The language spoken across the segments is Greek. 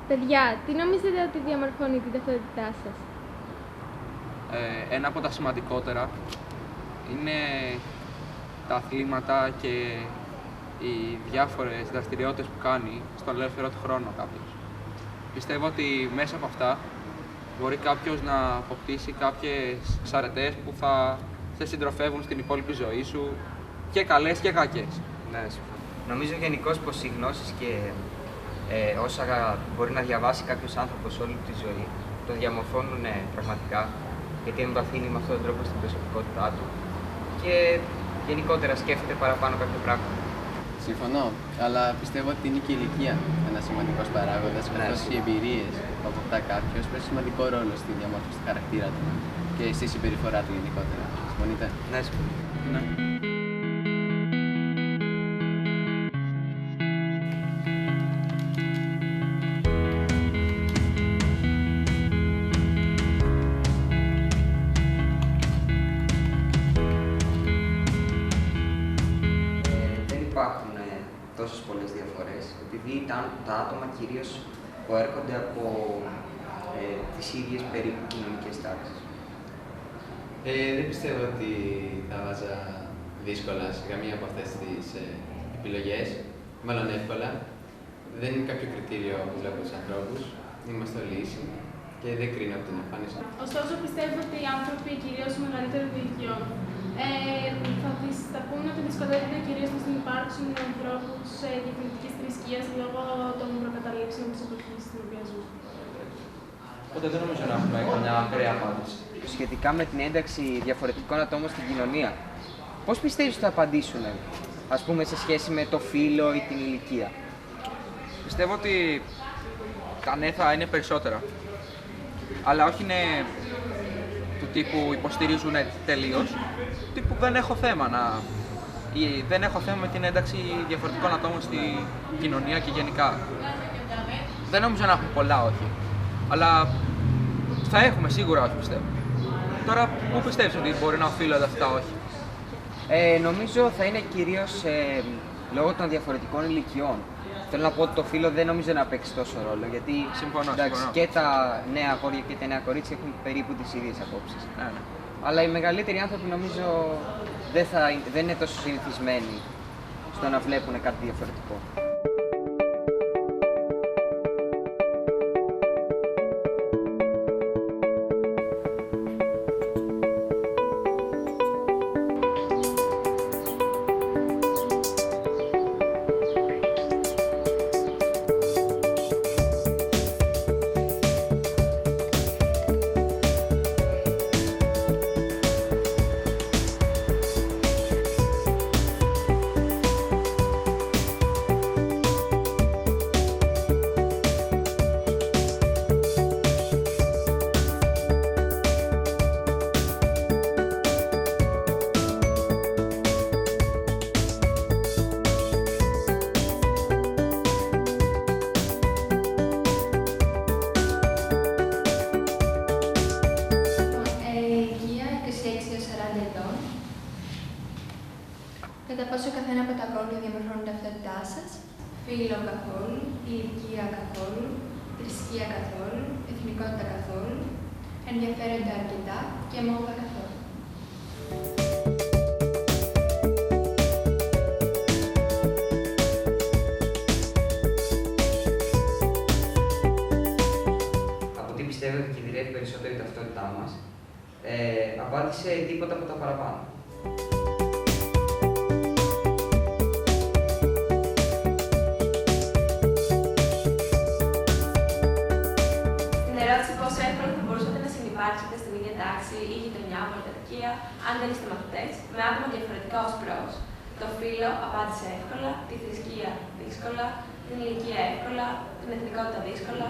Παιδιά, τι νομίζετε ότι διαμορφώνει την ταυτότητά σας? Ένα από τα σημαντικότερα είναι τα αθλήματα και οι διάφορες δραστηριότητες που κάνει στον ελεύθερο του χρόνο κάποιος. Πιστεύω ότι μέσα από αυτά μπορεί κάποιος να αποκτήσει κάποιες αρετές που θα σε συντροφεύουν στην υπόλοιπη ζωή σου, και καλές και κακές. Ναι, νομίζω γενικώς πως οι γνώσεις και όσα μπορεί να διαβάσει κάποιος άνθρωπος όλη τη ζωή το διαμορφώνουν πραγματικά, γιατί εμβαθύνει με αυτόν τον τρόπο στην προσωπικότητά του και γενικότερα σκέφτεται παραπάνω κάποιο πράγμα. Συμφωνώ, αλλά πιστεύω ότι είναι και η ηλικία ένας σημαντικός παράγοντας, καθώς οι εμπειρίες που αποκτά κάποιος παίζουν σημαντικό ρόλο στη διαμόρφωση του χαρακτήρα του και στη συμπεριφορά του γενικότερα. Συμφωνείτε? Ναι, συμφωνώ. Ναι. Δεν υπάρχουν τόσες πολλές διαφορές, επειδή τα άτομα κυρίως προέρχονται από τις ίδιες περίπου κοινωνικές τάξεις. Δεν πιστεύω ότι θα βάζα δύσκολα σε καμία από αυτές τις επιλογές, μάλλον εύκολα. Δεν είναι κάποιο κριτήριο που βλέπω τους ανθρώπους, είμαστε όλοι ίσοι και δεν κρίνω από την εμφάνιση. Ωστόσο, πιστεύω ότι οι άνθρωποι, κυρίως οι μεγαλύτερων ηλικιών, θα πούνε ότι δυσκολεύονται κυρίως να συνυπάρξουν με ανθρώπους διαφορετικής θρησκείας λόγω των προκαταλήψεων της εποχής στην οποία ζουν. Οπότε δεν νομίζω να έχουμε καμιά ακραία απάντηση. Σχετικά με την ένταξη διαφορετικών ατόμων στην κοινωνία, πώς πιστεύεις ότι θα απαντήσουν, ας πούμε, σε σχέση με το φύλο ή την ηλικία? Πιστεύω ότι τα ναι θα είναι περισσότερα, αλλά όχι είναι του τύπου υποστηρίζουν τελείως, του τύπου δεν έχω θέμα ή δεν έχω θέμα με την ένταξη διαφορετικών ατόμων στη κοινωνία και γενικά. Δεν νομίζω να έχουμε πολλά όχι, αλλά θα έχουμε σίγουρα όχι, πιστεύω. Τώρα, πού πιστεύεις ότι μπορεί να οφείλονται αυτά όχι? Νομίζω θα είναι κυρίως λόγω των διαφορετικών ηλικιών. Θέλω να πω ότι το φύλο δεν νομίζω να παίξει τόσο ρόλο, γιατί Συμφωνώ. και τα νέα αγόρια και τα νέα κορίτσια έχουν περίπου τις ίδιες απόψεις. Ναι. Αλλά οι μεγαλύτεροι άνθρωποι νομίζω δεν είναι τόσο συνηθισμένοι στο να βλέπουν κάτι διαφορετικό. Κατά πόσο καθένα από τα ακόλουθα διαμορφώνουν την ταυτότητά σας? Φύλο καθόλου, ηλικία καθόλου, θρησκεία καθόλου, εθνικότητα καθόλου, ενδιαφέροντα αρκετά και μόδα καθόλου. Από τι πιστεύετε ότι κινδυνεύει περισσότερο η ταυτότητά μας? Απάντησε τίποτα από τα παραπάνω. Πόσο εύκολα θα μπορούσατε να συνυπάρξετε στην ίδια τάξη ή γειτονιά, πολυκατοικία, αν δεν είστε μαθητές, με άτομα διαφορετικά ως προς? Το φύλο απάντησε εύκολα, τη θρησκεία δύσκολα, την ηλικία εύκολα, την εθνικότητα δύσκολα,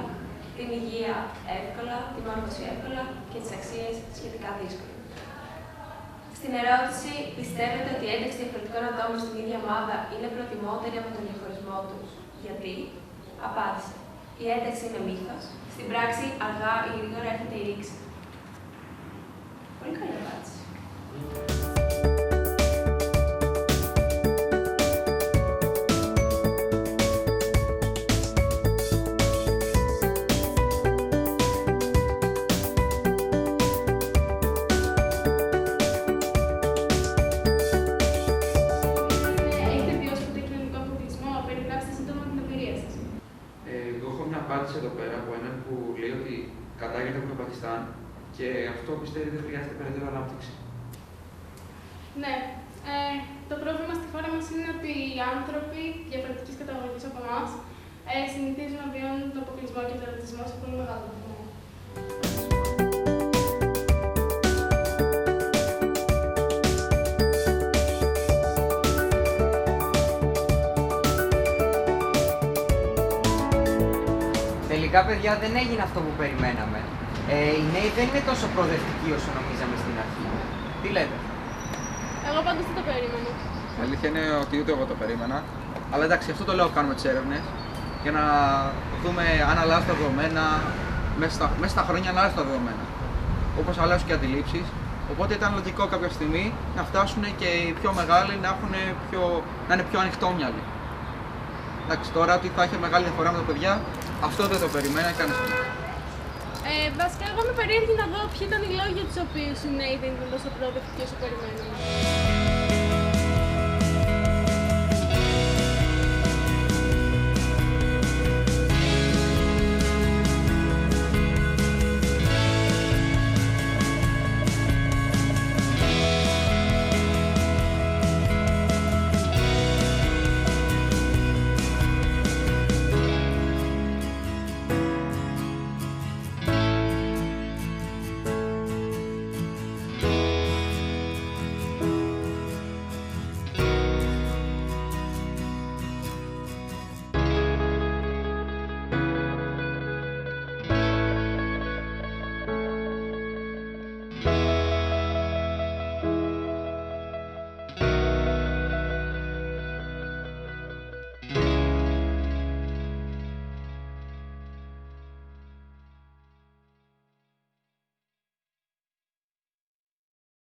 την υγεία εύκολα, τη μόρφωση εύκολα και τις αξίες σχετικά δύσκολα. Στην ερώτηση, πιστεύετε ότι η ένταξη διαφορετικών ατόμων στην ίδια ομάδα είναι προτιμότερη από τον διαχωρισμό τους? Γιατί? Απάντησε. Η ένταξη είναι μύθος. Στην πράξη, αργά ή γρήγορα έρχεται η ρήξη. Πολύ καλή απάντηση. απάντηση εδώ πέρα από έναν που λέει ότι κατάγεται από το Πακιστάν και αυτό πιστεύει δεν χρειάζεται περαιτέρω ανάπτυξη. Ναι. Το πρόβλημα στη χώρα μας είναι ότι οι άνθρωποι διαφορετικής καταγωγής από εμάς συνηθίζουν να βιώνουν τον αποκλεισμό και τον ρατσισμό σε πολύ μεγάλο βαθμό. Τελικά, παιδιά, δεν έγινε αυτό που περιμέναμε. Οι νέοι δεν είναι τόσο προοδευτικοί όσο νομίζαμε στην αρχή. Τι λέτε? Εγώ πάντως δεν το περίμενα. Η αλήθεια είναι ότι ούτε εγώ το περίμενα. Αλλά εντάξει, αυτό το λέω που κάνουμε τις έρευνες. Για να δούμε αν αλλάζουν τα δεδομένα, μέσα στα χρόνια αλλάζουν τα δεδομένα. Όπως αλλάζουν και οι αντιλήψεις. Οπότε ήταν λογικό κάποια στιγμή να φτάσουν και οι πιο μεγάλοι να είναι πιο ανοιχτόμυαλοι. Εντάξει, τώρα ότι θα έχει μεγάλη διαφορά με τα παιδιά, αυτό δεν το περιμένα κανείς. Βασικά, εγώ είμαι περίεργη να δω ποιοι ήταν οι λόγοι για τους οποίους οι νέοι δεν ήταν τόσο προοδευτικοί όσο περιμέναμε.